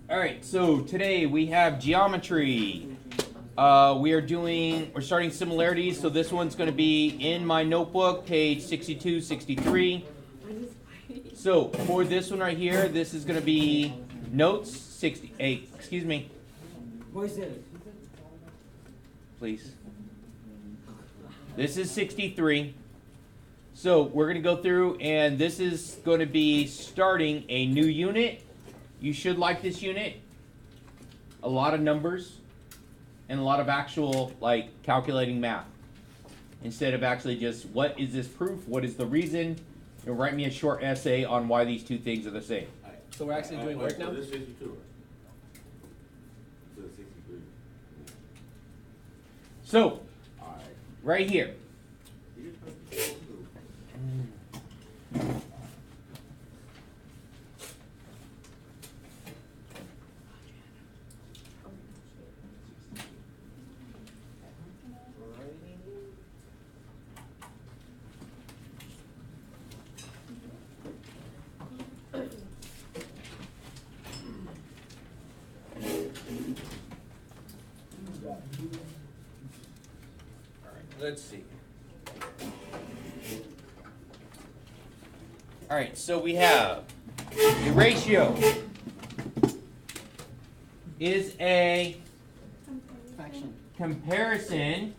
Alright, so today we have geometry. We're starting similarities, so this one's going to be in my notebook, page 62, 63. So for this one right here, this is going to be notes 68. Excuse me. Please. This is 63. So we're going to go through, and this is going to be starting a new unit. You should like this unit. A lot of numbers and a lot of actual, like, calculating math. Instead of actually just, what is this proof? What is the reason? You'll write me a short essay on why these two things are the same. So we're actually doing work now? This is 62, right? This is 63. So, Alright. right here. Let's see. All right, so we have the ratio is a comparison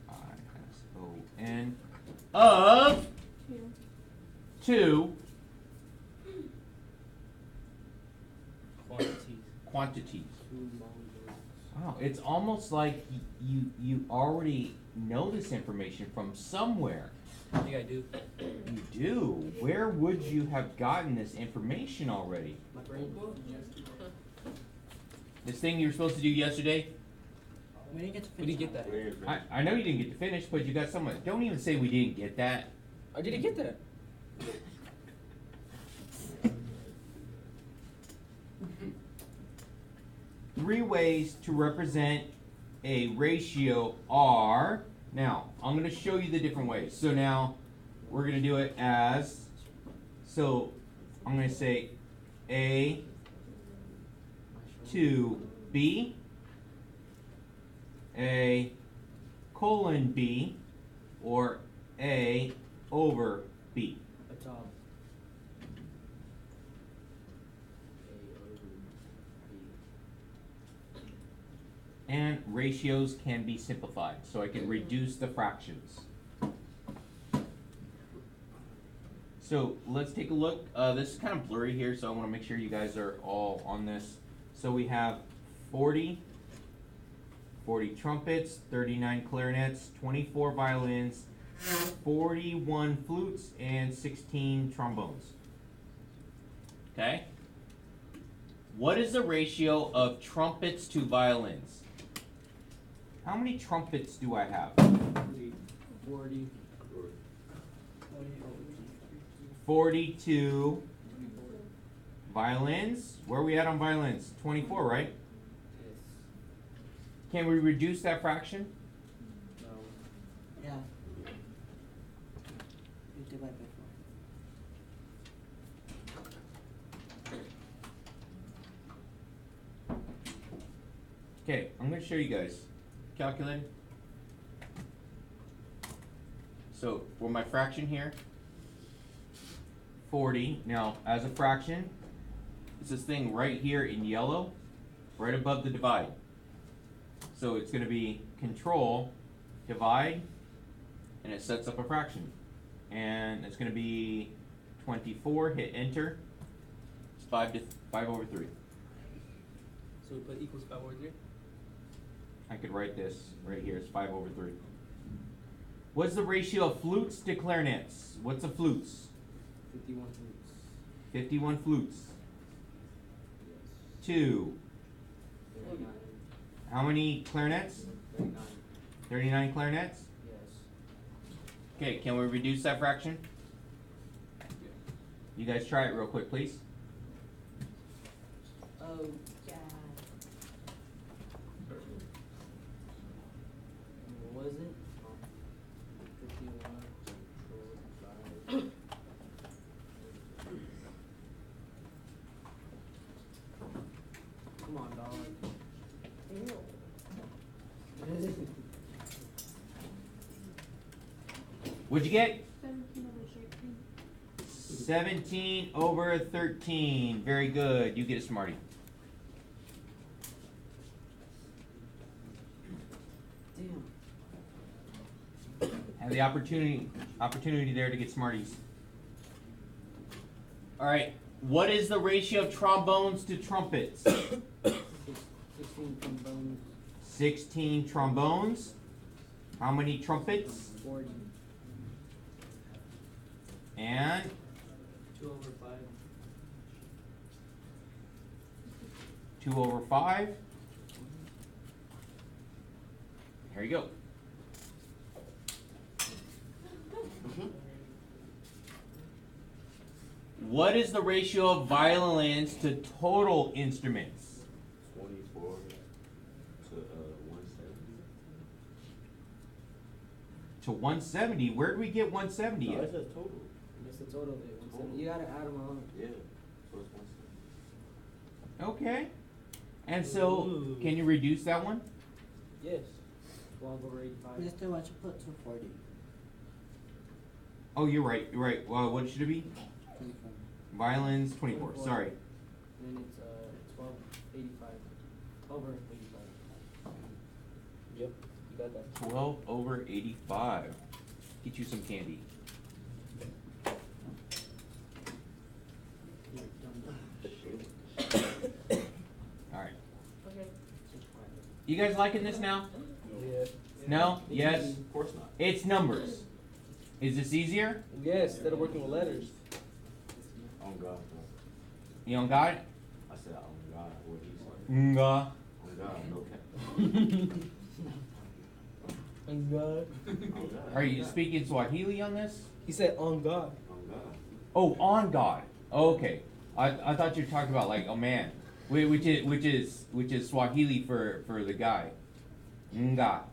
R-I-S-O-N of two quantities. Wow, it's almost like you already know this information from somewhere. I think I do. You do? Where would you have gotten this information already? My brain. This thing you were supposed to do yesterday? We didn't get to finish. We didn't get that. I know you didn't get to finish, but you got someone. Don't even say we didn't get that. I didn't get that. Three ways to represent a ratio are, now, I'm going to show you the different ways. So now, we're going to do it as, so I'm going to say A to B, A colon B, or A over B. That's all. And ratios can be simplified, so I can reduce the fractions. So let's take a look. This is kind of blurry here, so I want to make sure you guys are all on this. So we have 40 trumpets, 39 clarinets, 24 violins, 41 flutes, and 16 trombones. Okay? What is the ratio of trumpets to violins? How many trumpets do I have? 40. 42 violins. Where are we at on violins? 24, right? Can we reduce that fraction? No. Yeah. You divide by 4. Okay, I'm going to show you guys. Calculator. So, for my fraction here, 40. Now, as a fraction, it's this thing right here in yellow, right above the divide. So it's going to be control, divide, and it sets up a fraction. And it's going to be 24, hit enter. It's 5 over 3. So we put equals 5 over 3? I could write this right here, it's 5 over 3. What's the ratio of flutes to clarinets? What's the flutes? 51 flutes. 51 flutes. Yes. 2. 39. How many clarinets? 39. 39 clarinets? Yes. Okay, can we reduce that fraction? You guys try it real quick, please. Oh, God. What was it? 51. What'd you get? 17/13. 17/13. Very good. You get a Smartie. Damn. Have the opportunity there to get Smarties. All right. What is the ratio of trombones to trumpets? 16 trombones, 16 trombones. How many trumpets? 40. And 2/5. 2/5. Here you go. What is the ratio of violins to total instruments? 24 to 170. To 170. Where did we get 170 No, at? it says total. That's the total of it. 170. You gotta add them all. Yeah. So it's 170. Okay. And so, can you reduce that one? Yes. 12/85. We still want to put 240. Oh, you're right. You're right. Well, what should it be? 24. Violins 24. Sorry. And then it's 12/85. Over 85. Yep. You got that. 12/85. Get you some candy. All right. Okay. You guys liking this now? Yeah. No? Yes? Of course not. It's numbers. Is this easier? Yes, instead of working with letters. On God, bro. You don't got it? I said on God. What he said. Nga. On God, no cap. On God. On God. Are you speaking Swahili on this? He said on God. On God. Oh, on God. Okay. I thought you were talking about like, oh man, which is Swahili for the guy. Nga.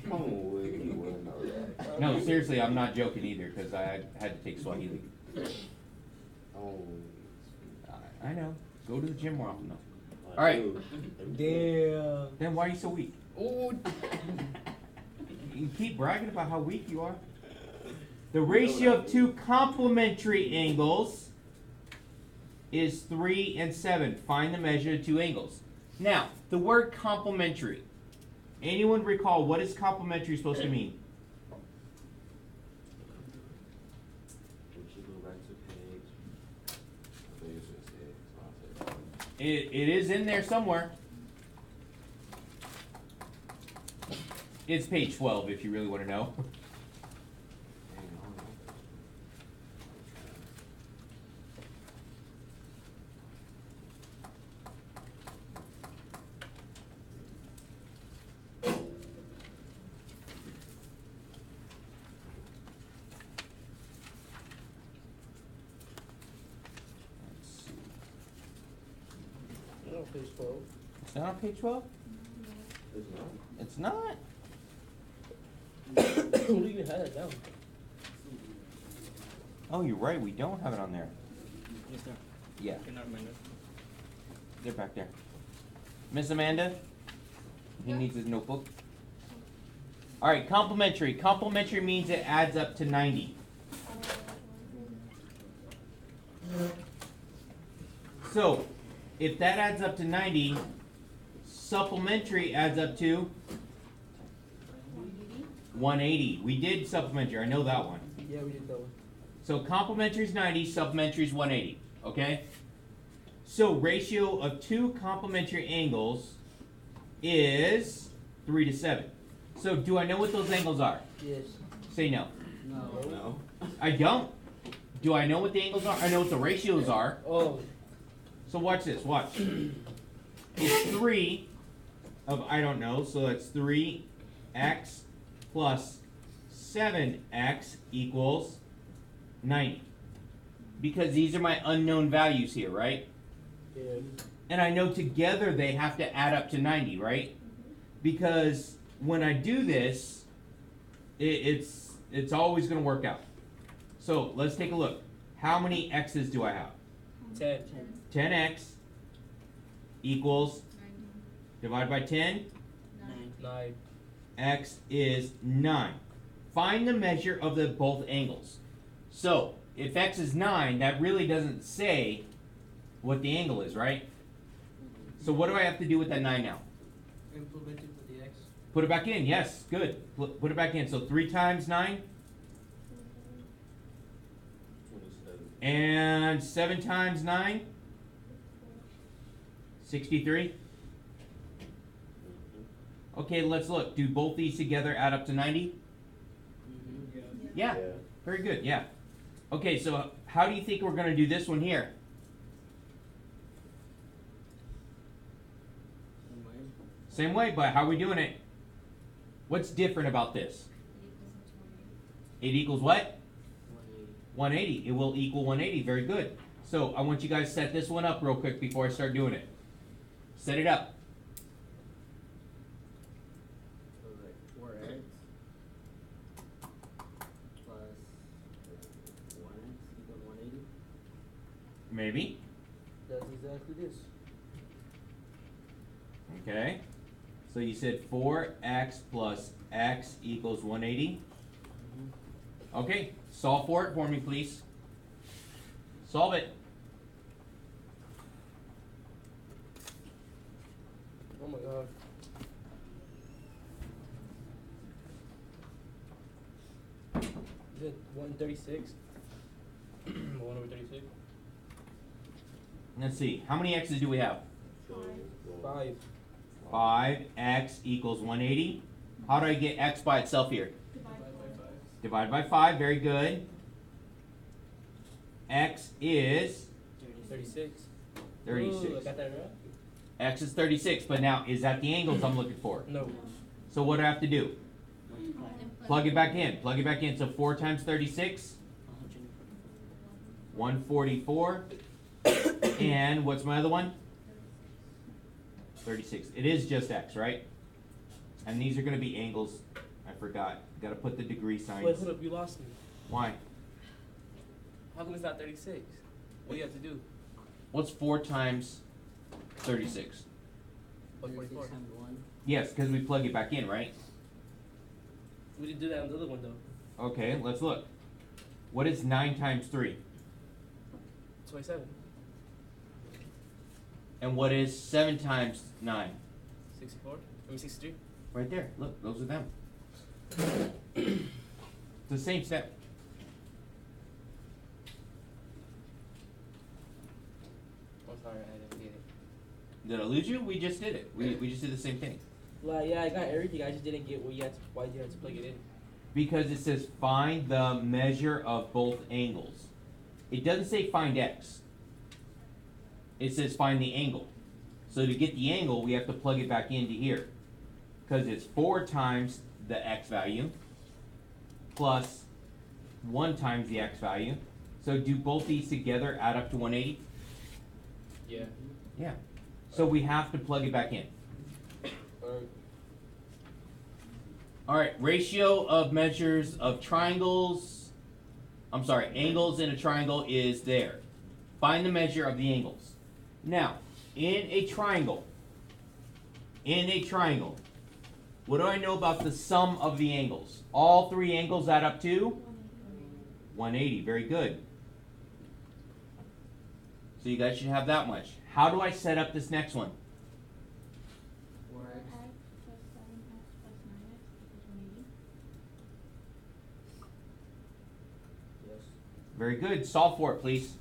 Come on, Will. You wouldn't know that. No, seriously, I'm not joking either because I had to take Swahili. Oh. I know. Go to the gym more often though. Like, All right. dude. Damn. Then why are you so weak? Oh. You keep bragging about how weak you are. The ratio of two complementary angles is 3 and 7. Find the measure of two angles. Now, the word complementary. Anyone recall what is complementary supposed to mean? We should go back to page. I think it's just it. So I'll say that. It is in there somewhere. It's page 12 if you really want to know. Dang, I don't know. Let's see. Oh, page 12. It's not on page 12? It's not. It's not. Who even had it down? Oh, you're right. We don't have it on there. Yes, sir. Yeah, Cannot remember. they're back there. Miss Amanda? He needs his notebook. All right, complementary. Complementary means it adds up to 90. So, if that adds up to 90, supplementary adds up to 180. We did supplementary. I know that one. Yeah, we did that one. So complementary is 90, supplementary is 180. Okay? So ratio of two complementary angles is 3 to 7. So do I know what those angles are? Yes. Say no. No. No. I don't. Do I know what the angles are? I know what the ratios are. Oh. So watch this. Watch. It's 3 of I don't know. So that's 3x plus 7x equals 90. Because these are my unknown values here, right? Yeah. And I know together they have to add up to 90, right? Because when I do this, it's always going to work out. So let's take a look. How many x's do I have? 10. 10x equals, divided by 10, 9. 9. x is 9. find the measure of the both angles. So, if x is 9, that really doesn't say what the angle is, right? So what do I have to do with that 9 now? Implement it to the X. Put it back in, yes, good. Put it back in. So 3 times 9 27. and 7 times 9, 63. Mhm. Okay, let's look. Do both these together add up to 90? Yeah, very good, yeah. Okay, so how do you think we're going to do this one here? Same way, but how are we doing it? What's different about this? It equals what? 180. It will equal 180. Very good. So I want you guys to set this one up real quick before I start doing it. Set it up. So like 4x plus 1x equals 180. Maybe. That's exactly this. Okay. So you said 4x plus x equals 180. Okay. Solve for it for me, please. Solve it. Oh my god. Is it 136? 1 over 36? Let's see. How many x's do we have? 5. 5x equals 180. How do I get x by itself here? Divide by 5. Divide by 5. Very good. X is 36. 36. Ooh, I got that right? X is 36. But now, is that the angles I'm looking for? No. So what do I have to do? Multiply. Plug it back in. Plug it back in. So 4 times 36? 144. And what's my other one? 36. It is just x, right? And these are going to be angles. I forgot. Got to put the degree signs. Wait, hold up, you lost me. Why? How come it's not 36? What do you have to do? What's 4 times 36? What, 44? Yes, because we plug it back in, right? We didn't do that on the other one though. Okay, let's look. What is 9 times 3? 27. And what is 7 times 9? 64? I mean 63? Right there. Look, those are them. It's the same step. I'm sorry, I didn't get it. Did I lose you? We just did it. We just did the same thing. Like, yeah, I got everything. I just didn't get why you had to plug it in. Because it says find the measure of both angles. It doesn't say find x. It says find the angle. So to get the angle, we have to plug it back into here. Because it's 4 times the x value plus 1 times the x value. So do both these together add up to 180? Yeah. Yeah. So we have to plug it back in. Alright, ratio of measures of triangles, angles in a triangle is there. Find the measure of the angles. Now, in a triangle, what do I know about the sum of the angles? All 3 angles add up to 180. Very good. So you guys should have that much. How do I set up this next one? 4x plus 7x plus 9x equals 180. Yes. Very good. Solve for it, please.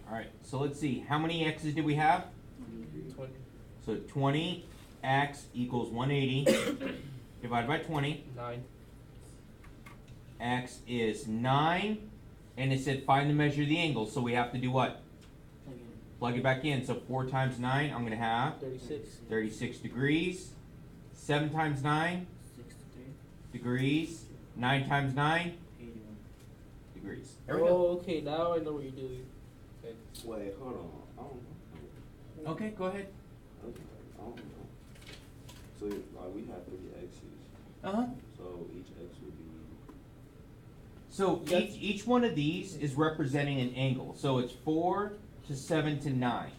Alright, so let's see, how many x's did we have? 20. So 20x equals 180 divided by 20. 9. X is 9, and it said find the measure of the angle, so we have to do what? Plug it back in. So 4 times 9, I'm going to have 36. 36 degrees. 7 times 9 63, degrees. 9 times 9 81. degrees. There we go. Oh, okay, now I know what you're doing. Okay. Wait, hold on. I don't know. Okay, go ahead. Okay, I don't know. So like we have 3 x's. Uh-huh. So each x would be. So Yes. each one of these is representing an angle. So it's 4 to 7 to 9.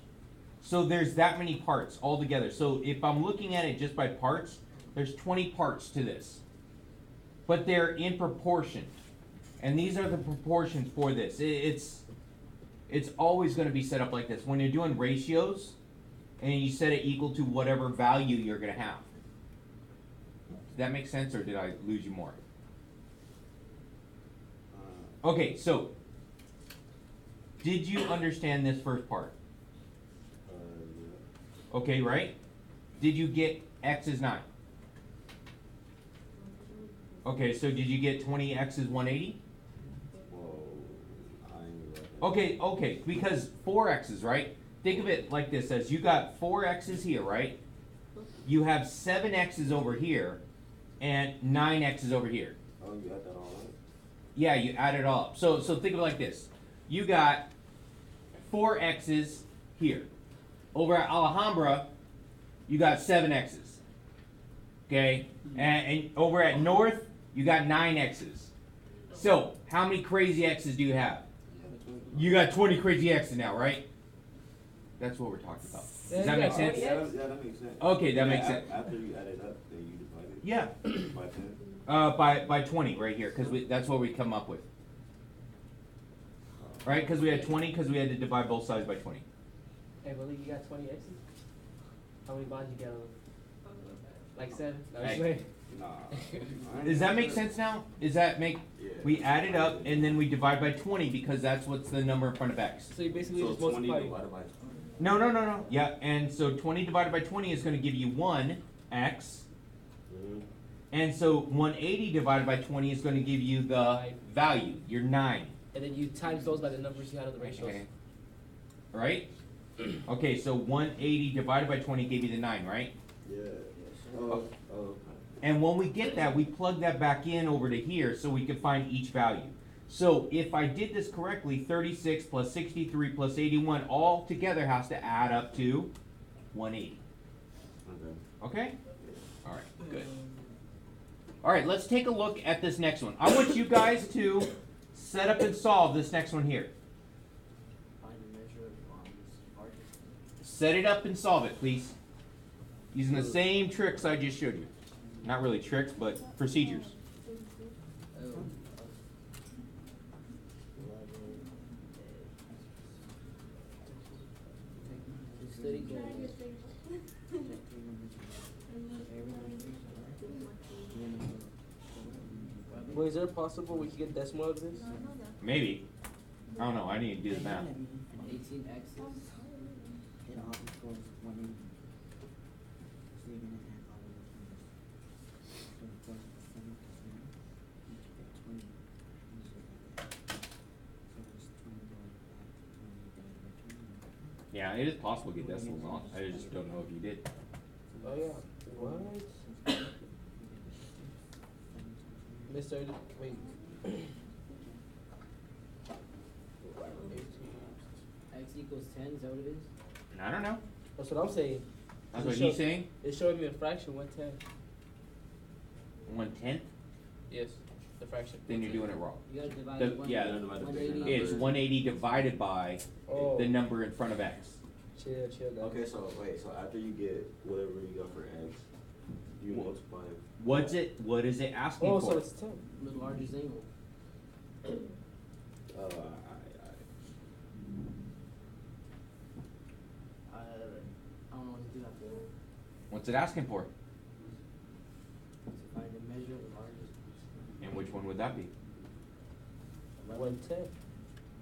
So there's that many parts altogether. So if I'm looking at it just by parts, there's 20 parts to this. But they're in proportion. And these are the proportions for this. It's always going to be set up like this. When you're doing ratios, and you set it equal to whatever value you're going to have. Does that make sense, or did I lose you more? Okay, so did you understand this first part? Yeah. Okay, right? Did you get x is 9? Okay, so did you get 20x is 180? Whoa, I ain't like that. Okay, because 4x's, right? Think of it like this, as you got 4 x's here, right? You have 7 x's over here, and 9 x's over here. Oh, you got that all right? Yeah, you add it all up. So think of it like this. You got 4 x's here. Over at Alhambra, you got 7 x's. Okay? And over at North, you got 9 x's. So, how many crazy x's do you have? You got 20 crazy x's now, right? That's what we're talking about. Does that make sense? Yeah, that makes sense. Okay, that Yeah, makes sense. After you add it up, then you divide it Yeah. by 10. By 20 right here, because that's what we come up with. Right? Because we had 20, because we had to divide both sides by 20. Hey, Willie, you got 20 X's? How many bonds you got? Like 7? No, Hey. just wait. Nah. I ain't Does that make sure. sense now? Does that make, Yeah. we add it up and then we divide by 20 because that's what's the number in front of x. So you basically So just 20 multiply. divided by 20. No. Yeah, and so 20 divided by 20 is going to give you 1x. Mhm. And so 180 divided by 20 is going to give you the value, your 9. And then you times those by the numbers you had on the ratios. Okay. Right? Okay, so 180 divided by 20 gave you the 9, right? Yeah. Oh, okay. And when we get that, we plug that back in over to here so we can find each value. So if I did this correctly, 36 plus 63 plus 81 all together has to add up to 180. Okay. Okay? All right, good. All right, let's take a look at this next one. I want you guys to set up and solve this next one here. Find the measure of this artist. Set it up and solve it, please. Using the same tricks I just showed you. Not really tricks, but procedures. Study goals. Wait, is it possible we can get decimal out of this? Maybe. I don't know. I need to do the math. 18 x's. It all equals 180. So you're gonna add all of those numbers. So of course, 7 plus 9, you should get 20. You should get that. So there's 20 going back to 20 divided by 20. Yeah, it is possible to get decimals on. I just don't know if you did. Oh yeah. What? Mr. Wait. X equals 10, is that what it is? I don't know. That's what I'm saying. That's It what show- he's saying. It's showing me a fraction, 1/10. 1/10. Yes, the fraction. Then you're doing it wrong. You gotta divide The- one, yeah, the- 180. It's 180 divided by Oh. the number in front of x. Chill, guys. Okay, so wait, so after you get whatever you got for x, you multiply. What is it asking Oh, for? so it's 10. The largest angle. I don't know what to do after that. What's it asking for? To find the measure of the largest. And which one would that be? 1/10.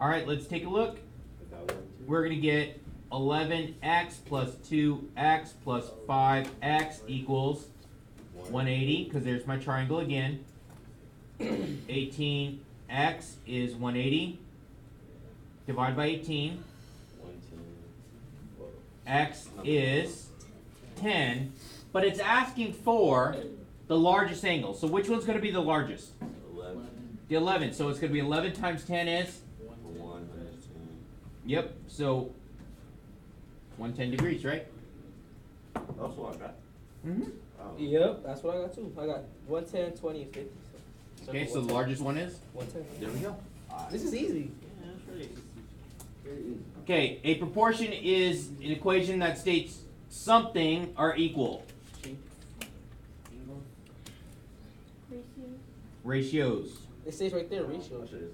All right, let's take a look. we're gonna get 11x plus 2x plus 5x equals 180, because there's my triangle again. 18x is 180. Divide by 18. 110. X is 10. But it's asking for the largest angle. So which one's going to be the largest? 11. The 11. So it's going to be 11 times 10 is? 110. Yep. So 110 degrees, right? That's what I got. Mm-hmm. Oh. Yep, that's what I got too. I got 110, 20, and 50. Okay, so the largest one is? 110. There we go. This is easy. Yeah, that's right. Very easy. Okay, a proportion is an equation that states something are equal. Angle. Ratio. Ratios. It says right there, I ratio. should've-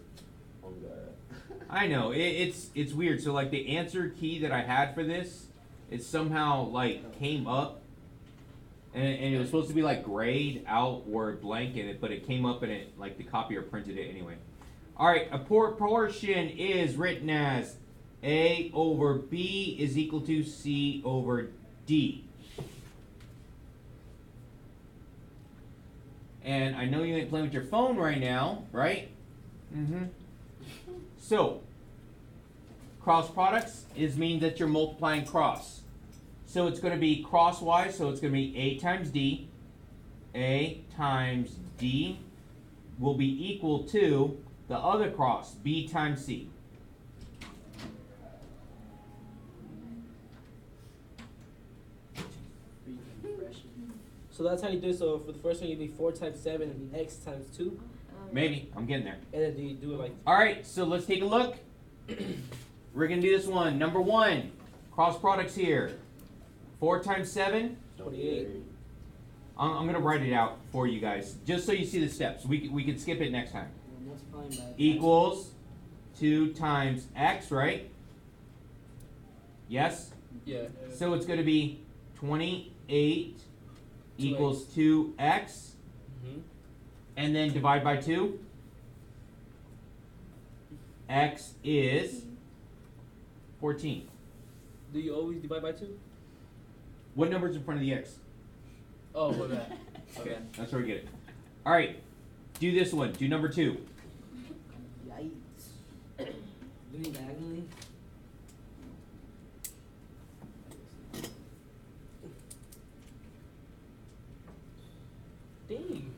oh, God. I know, it's weird. So like the answer key that I had for this, it somehow like came up. And it was supposed to be like grayed out or blank in it, but it came up and it like the copier printed it anyway. All right, a proportion is written as A over B is equal to C over D. And I know you ain't playing with your phone right now, right? Mm-hmm. So, cross products means that you're multiplying cross. So it's going to be crosswise, so it's going to be A times D. A times D will be equal to the other cross, B times C. So that's how you do it. So for the first one, you do 4 times 7 and x times 2. Maybe, I'm getting there. And then do you do it like All right, so let's take a look. We're going to do this one. Number 1, cross products here. 4 times 7. 28. I'm going to write it out for you guys, just so you see the steps. We can skip it next time. We're multiplying by Equals 2 times x, right? Yes? Yeah. So it's going to be 28 2x. equals 2x, Mm-hmm. and then divide by 2. X is 14. Do you always divide by 2? What number's in front of the x? Oh, my bad. Okay. That's where we get it. All right, do this one. Do number 2. Yikes. Doing diagonally. Dang.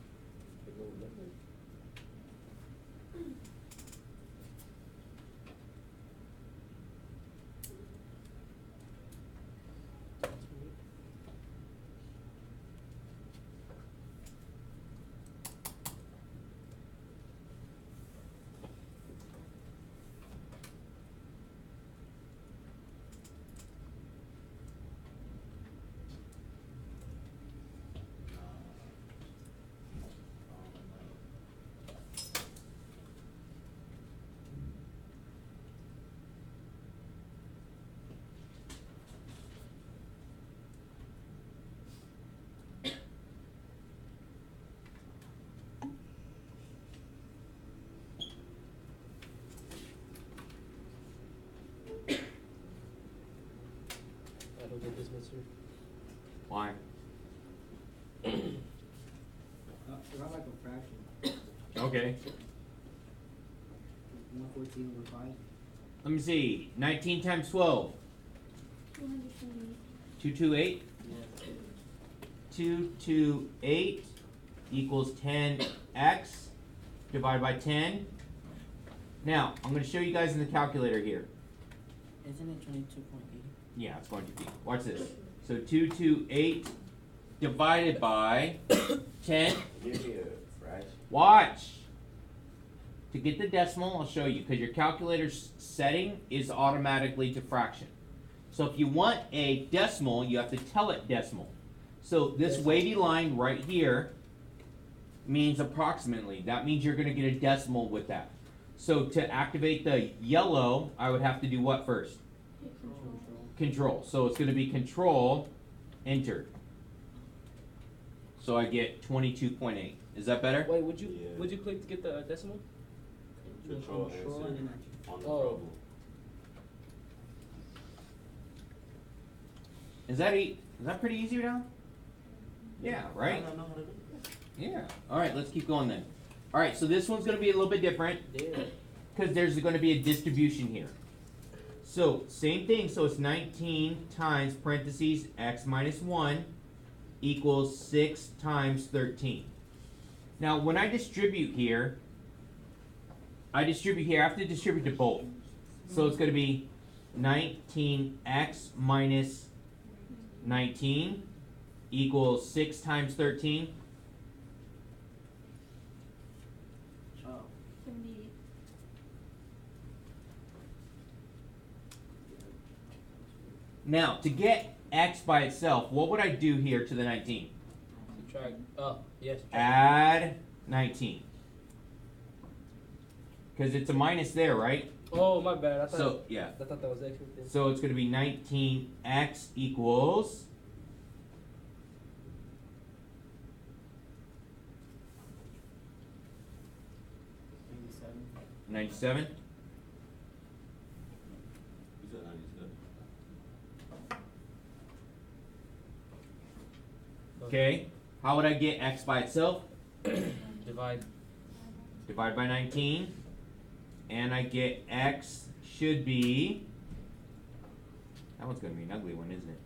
I don't get this, mister. Why? Not like a fraction. Okay. 114 over 5. Let me see. 19 times 12. 228. 228. Yeah. 228 equals 10x divided by 10. Now, I'm going to show you guys in the calculator here. Isn't it 22.8? Yeah, it's going to be. Watch this. So 228 divided by 10. Give me a fraction. Watch. To get the decimal, I'll show you, because your calculator's setting is automatically to fraction. So if you want a decimal, you have to tell it decimal. So this wavy line right here means approximately. That means you're going to get a decimal with that. So to activate the yellow, I would have to do what first? Control. So it's going to be control, enter. So I get 22.8. Is that better? Wait, would you Yeah. click to get the decimal? Control Control answer and then on the Oh. problem. Is that pretty easy now? Yeah, right? I don't know how to do it. Yeah. All right, let's keep going then. All right, so this one's going to be a little bit different Damn. because there's going to be a distribution here. So same thing. So it's 19 times parentheses x minus 1 equals 6 times 13. Now, when I distribute here, I have to distribute to both. So it's going to be 19x minus 19 equals 6 times 13. Oh, 78. Now, to get x by itself, what would I do here to the 19? Subtract. Oh, yes. Subtract. Add 19. Because it's a minus there, right? Oh, my bad. I So, yeah. thought that was extra thing. So it's going to be 19x equals 97. You said 97. Okay. How would I get x by itself? Divide. Divide by 19. And I get x should be. That one's going to be an ugly one, isn't it?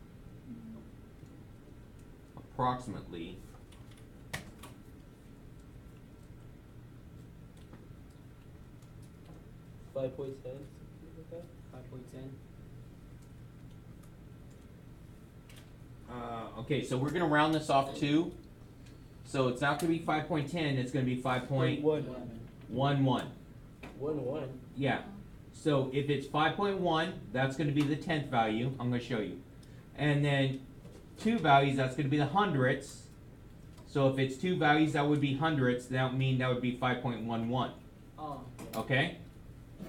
Approximately. $5.10. 5.10. Okay, so we're going to round this off 2. So it's not going to be 5.10, it's going to be 5.11. 1. 1. Yeah. So if it's 5.1, that's going to be the 10th value. I'm going to show you. And then 2 values, that's going to be the hundredths. So if it's 2 values, that would be hundredths. That would mean that would be 5.11. Oh, Okay?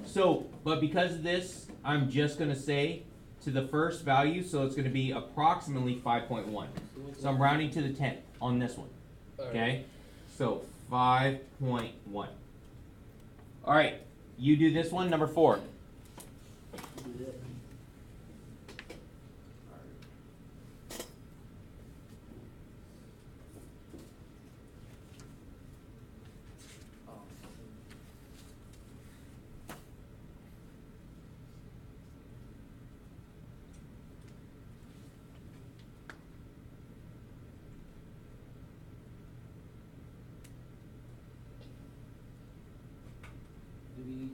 So, but because of this, I'm just going to say to the first value, so it's going to be approximately 5.1. So I'm rounding to the 10th on this one. Okay? So 5.1. All right. You do this one, number 4. do that.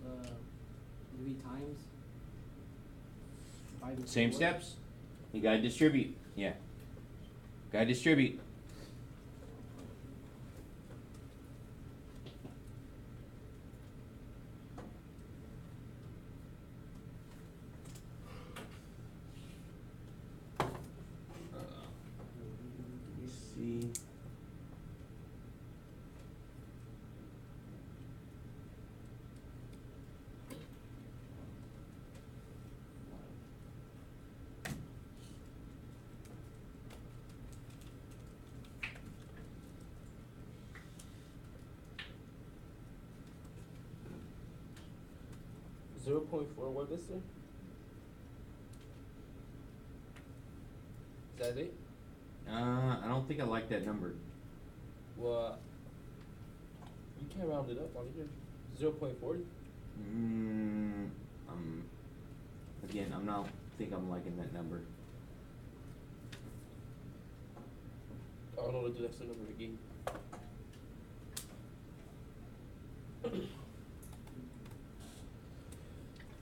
Oh, 3 times? Divided Same by what? steps. You gotta distribute. Yeah. Gotta distribute. Let me see. What is it? Is that it? I don't think I like that number. Well, you can't round it up on here. 0.40. Again, I'm not think I'm liking that number. I don't know what to do. That's the number again.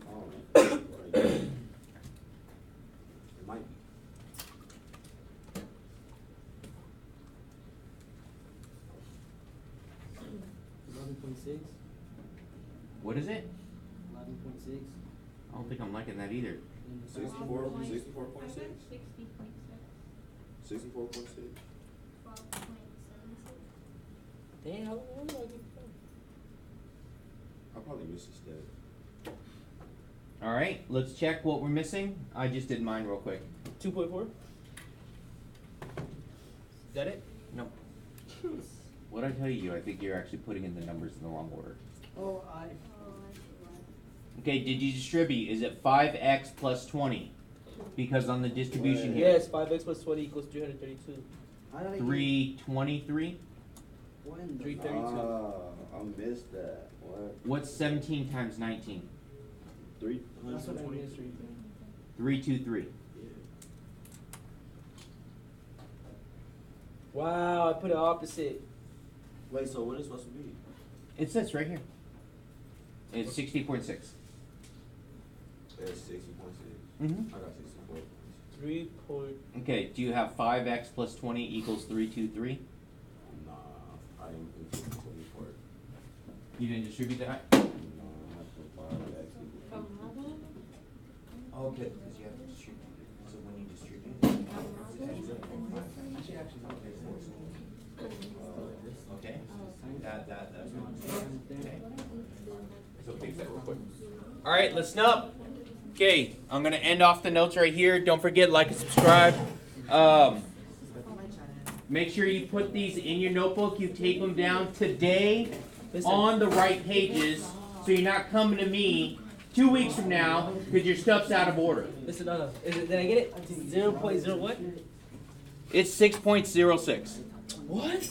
Oh, right. It might be. 11.6? What is it? 11.6? I don't think I'm liking that either. 64, 64.6? 60.6. 64.6? 12.76. Damn, how long do I get I probably missed a step. All right, let's check what we're missing. I just did mine real quick. 2.4? Is that it? No. What I tell you, I think you're actually putting in the numbers in the wrong order. Oh, I. Oh, I see why. Okay, did you distribute? Is it 5x plus 20? because on the distribution here, Yes, 5x plus 20 equals 332. How did I get 323. when the 332. I missed that. What? What's 17 times 19? 320. That's what I missed. 323. Wow, I put it opposite. Wait, so what is it supposed to be? It says right here. It's 60.6. It's 60.6. Mm-hmm. I got 64. 3 point. Okay, do you have 5x plus 20 equals 323? Nah, I didn't include the 24. You didn't distribute that? No, I have to 5x equals 24. Okay, because you have to distribute it. So when you distribute okay. That's okay. So fix that real quick. All right, listen up. Okay, I'm gonna end off the notes right here. Don't forget, like and subscribe. Make sure you put these in your notebook. You tape them down today Listen. on the right pages, so you're not coming to me 2 weeks from now because your stuff's out of order. Listen, no. Did I get it? 0.0 what? It's 6.06. What?